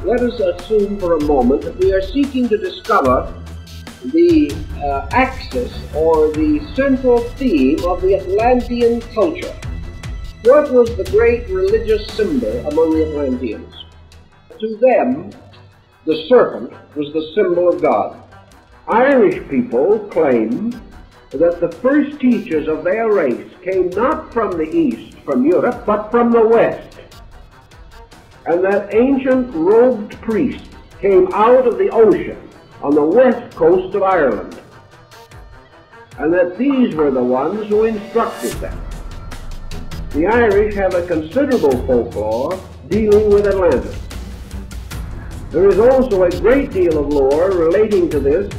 let us assume for a moment that we are seeking to discover the axis or the central theme of the Atlantean culture. What was the great religious symbol among the Atlanteans? To them, the serpent was the symbol of God. Irish people claim that the first teachers of their race came not from the east, from Europe, but from the west, and that ancient robed priests came out of the ocean on the west coast of Ireland, and that these were the ones who instructed them. The Irish have a considerable folklore dealing with Atlantis. There is also a great deal of lore relating to this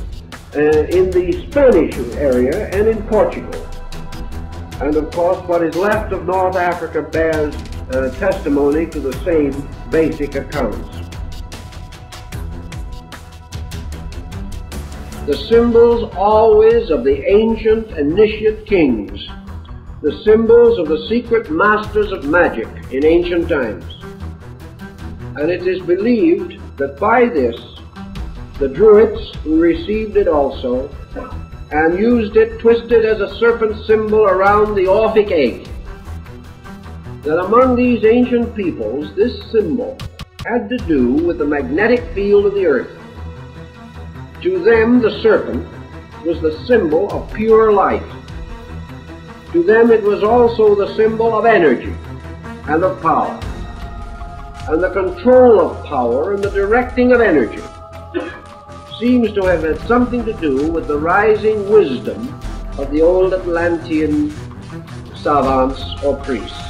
in the Spanish area and in Portugal. And of course, what is left of North Africa bears testimony to the same basic accounts. The symbols always of the ancient initiate kings, the symbols of the secret masters of magic in ancient times. And it is believed that by this, the Druids, who received it also, and used it twisted as a serpent symbol around the Orphic egg, that among these ancient peoples, this symbol had to do with the magnetic field of the earth. To them, the serpent was the symbol of pure life. To them, it was also the symbol of energy and of power, and the control of power and the directing of energy seems to have had something to do with the rising wisdom of the old Atlantean savants or priests.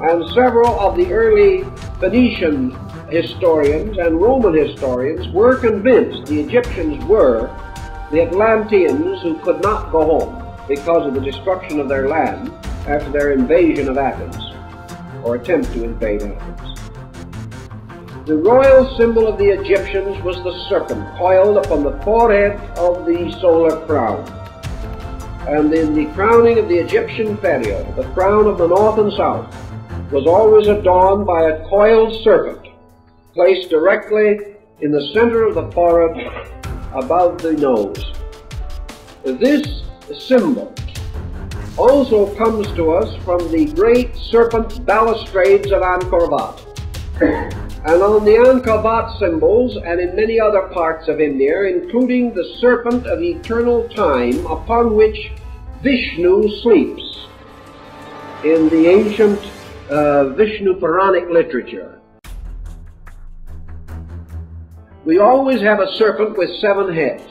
And several of the early Phoenician historians and Roman historians were convinced the Egyptians were the Atlanteans who could not go home because of the destruction of their land after their invasion of Athens, or attempt to invade Athens. The royal symbol of the Egyptians was the serpent coiled upon the forehead of the solar crown. And in the crowning of the Egyptian pharaoh, the crown of the north and south was always adorned by a coiled serpent placed directly in the center of the forehead above the nose. This symbol also comes to us from the great serpent balustrades of Angkor Wat. And on the Angkor Wat symbols and in many other parts of India, including the serpent of eternal time upon which Vishnu sleeps in the ancient Vishnu Puranic literature. We always have a serpent with 7 heads.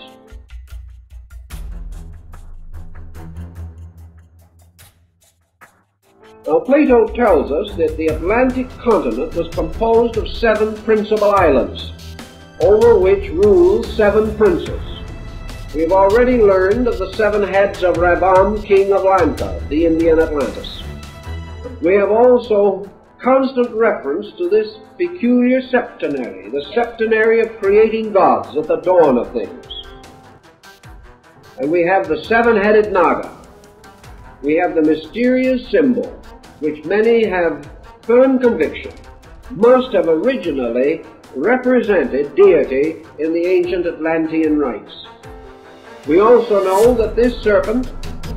Now, Plato tells us that the Atlantic continent was composed of 7 principal islands, over which ruled 7 princes. We have already learned of the 7 heads of Ravan, king of Lanka, the Indian Atlantis. We have also constant reference to this peculiar septenary, the septenary of creating gods at the dawn of things. And we have the 7-headed Naga. We have the mysterious symbol, which many have firm conviction must have originally represented deity in the ancient Atlantean rites. We also know that this serpent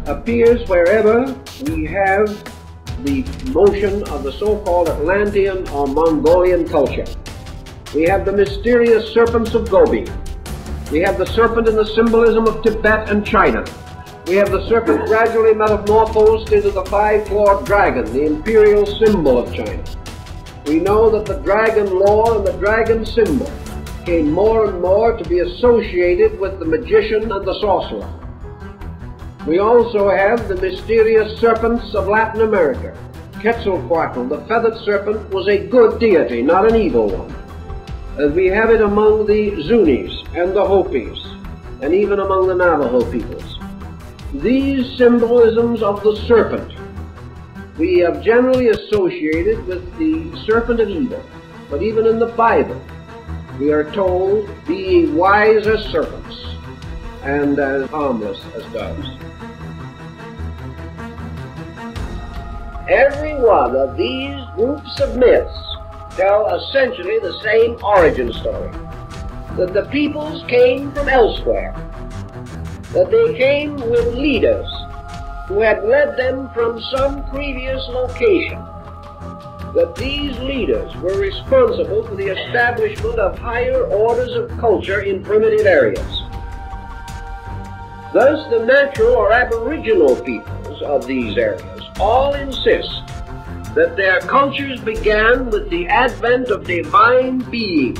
appears wherever we have the motion of the so-called Atlantean or Mongolian culture. We have the mysterious serpents of Gobi. We have the serpent in the symbolism of Tibet and China. We have the serpent gradually metamorphosed into the 5-clawed dragon, the imperial symbol of China. We know that the dragon lore and the dragon symbol came more and more to be associated with the magician and the sorcerer. We also have the mysterious serpents of Latin America. Quetzalcoatl, the feathered serpent, was a good deity, not an evil one. As we have it among the Zunis and the Hopis, and even among the Navajo peoples. These symbolisms of the serpent we have generally associated with the serpent of evil, but even in the Bible we are told, "Be ye wise as serpents, and as harmless as doves." Every one of these groups of myths tell essentially the same origin story, that the peoples came from elsewhere, that they came with leaders who had led them from some previous location, that these leaders were responsible for the establishment of higher orders of culture in primitive areas. Thus, the natural or aboriginal peoples of these areas all insist that their cultures began with the advent of divine beings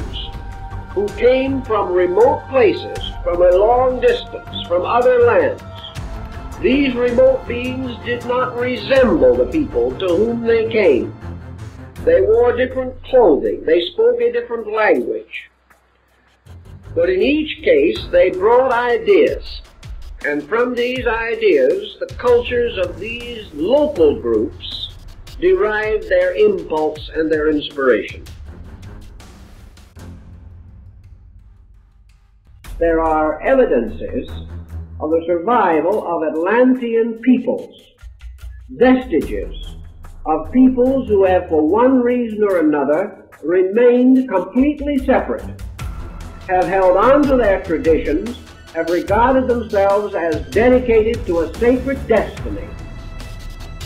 who came from remote places, from a long distance, from other lands. These remote beings did not resemble the people to whom they came. They wore different clothing. They spoke a different language. But in each case, they brought ideas. And from these ideas, the cultures of these local groups derived their impulse and their inspiration. There are evidences of the survival of Atlantean peoples, vestiges of peoples who have for one reason or another remained completely separate, have held on to their traditions, have regarded themselves as dedicated to a sacred destiny,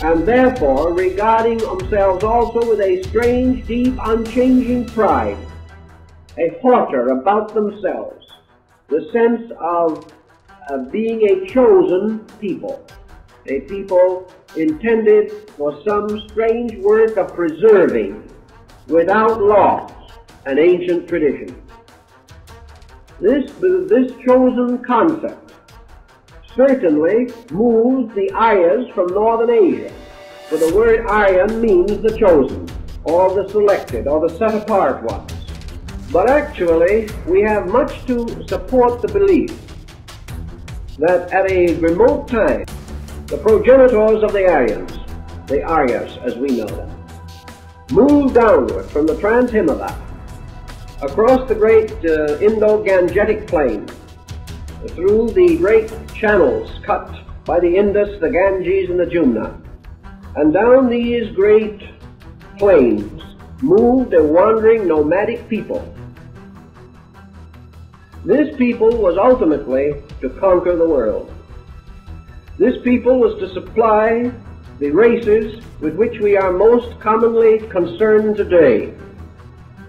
and therefore regarding themselves also with a strange, deep, unchanging pride, a hauteur about themselves, the sense of being a chosen people, a people intended for some strange work of preserving without loss an ancient tradition. This chosen concept certainly moves the Aryas from northern Asia, for the word Aryan means the chosen, or the selected, or the set apart ones. But actually, we have much to support the belief that at a remote time, the progenitors of the Aryans, the Aryas as we know them, moved downward from the Trans-Himalaya, across the great Indo-Gangetic plain, through the great channels cut by the Indus, the Ganges, and the Jumna, and down these great plains moved a wandering nomadic people. This people was ultimately to conquer the world. This people was to supply the races with which we are most commonly concerned today.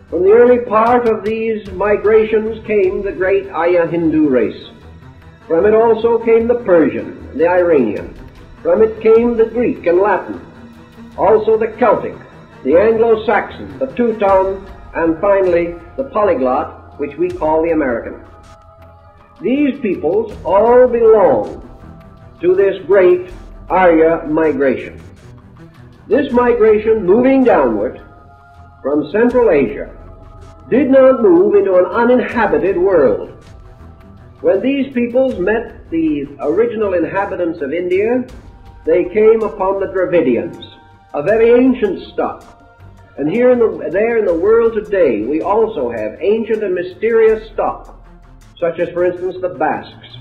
From the early part of these migrations came the great Arya Hindu race. From it also came the Persian, the Iranian. From it came the Greek and Latin, also the Celtic, the Anglo-Saxon, the Teuton, and finally the polyglot, which we call the American. These peoples all belong to this great Arya migration. This migration, moving downward from Central Asia, did not move into an uninhabited world. When these peoples met the original inhabitants of India, they came upon the Dravidians, a very ancient stock. And there in the world today, we also have ancient and mysterious stock, such as, for instance, the Basques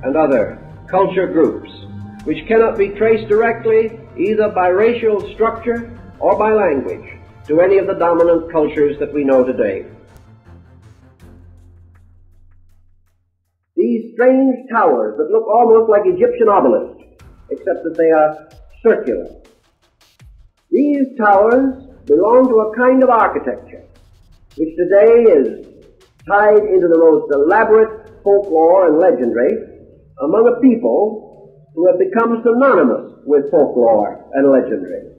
and other culture groups, which cannot be traced directly either by racial structure or by language to any of the dominant cultures that we know today. These strange towers that look almost like Egyptian obelisks, except that they are circular. These towers belong to a kind of architecture which today is tied into the most elaborate folklore and legendary among a people who have become synonymous with folklore and legendary.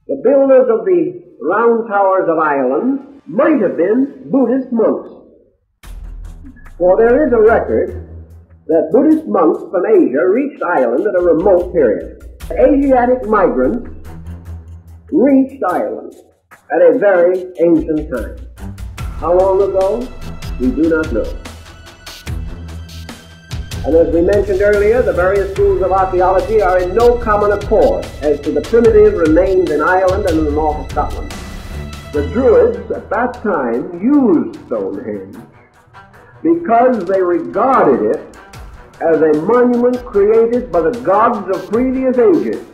The builders of the round towers of Ireland might have been Buddhist monks, for there is a record that Buddhist monks from Asia reached Ireland at a remote period. Asiatic migrants reached Ireland at a very ancient time. How long ago? We do not know. And as we mentioned earlier, the various schools of archaeology are in no common accord as to the primitive remains in Ireland and in the north of Scotland. The Druids at that time used Stonehenge because they regarded it as a monument created by the gods of previous ages,